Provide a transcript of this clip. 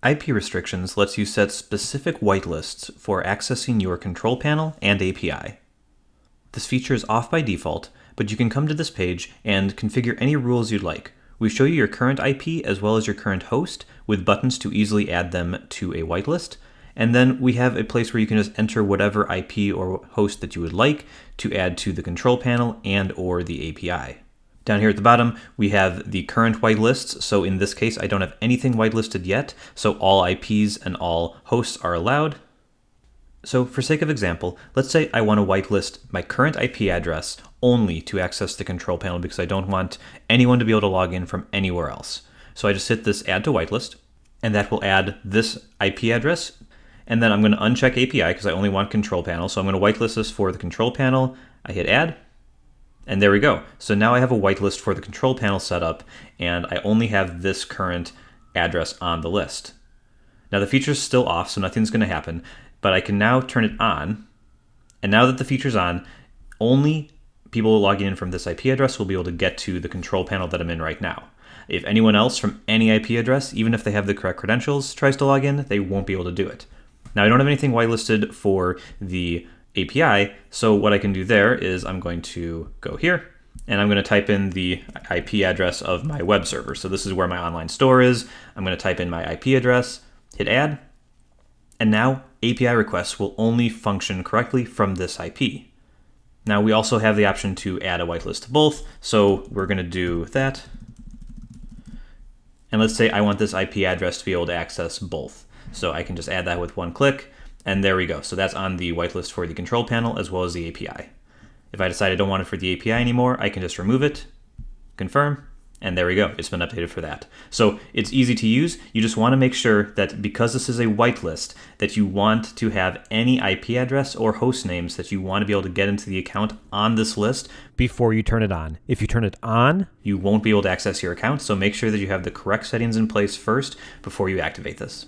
IP restrictions lets you set specific whitelists for accessing your control panel and API. This feature is off by default, but you can come to this page and configure any rules you'd like. We show you your current IP as well as your current host with buttons to easily add them to a whitelist. And then we have a place where you can just enter whatever IP or host that you would like to add to the control panel and or the API. Down here at the bottom, we have the current whitelists. So in this case, I don't have anything whitelisted yet. So all IPs and all hosts are allowed. So for sake of example, let's say I want to whitelist my current IP address only to access the control panel because I don't want anyone to be able to log in from anywhere else. So I just hit this add to whitelist, and that will add this IP address. And then I'm going to uncheck API because I only want control panel. So I'm going to whitelist this for the control panel. I hit add, and there we go. So now I have a whitelist for the control panel set up, and I only have this current address on the list. Now the feature's still off, so nothing's going to happen. But I can now turn it on, and now that the feature's on, only people logging in from this IP address will be able to get to the control panel that I'm in right now. If anyone else from any IP address, even if they have the correct credentials, tries to log in, they won't be able to do it. Now I don't have anything whitelisted for the API, so what I can do there is I'm going to go here, and I'm going to type in the IP address of my web server. So this is where my online store is. I'm going to type in my IP address, hit add, and now API requests will only function correctly from this IP. Now we also have the option to add a whitelist to both, so we're going to do that. And let's say I want this IP address to be able to access both. So I can just add that with one click, and there we go. So that's on the whitelist for the control panel as well as the API. If I decide I don't want it for the API anymore, I can just remove it, confirm, and there we go. It's been updated for that. So it's easy to use. You just want to make sure that because this is a whitelist, that you want to have any IP address or host names that you want to be able to get into the account on this list before you turn it on. If you turn it on, you won't be able to access your account. So make sure that you have the correct settings in place first before you activate this.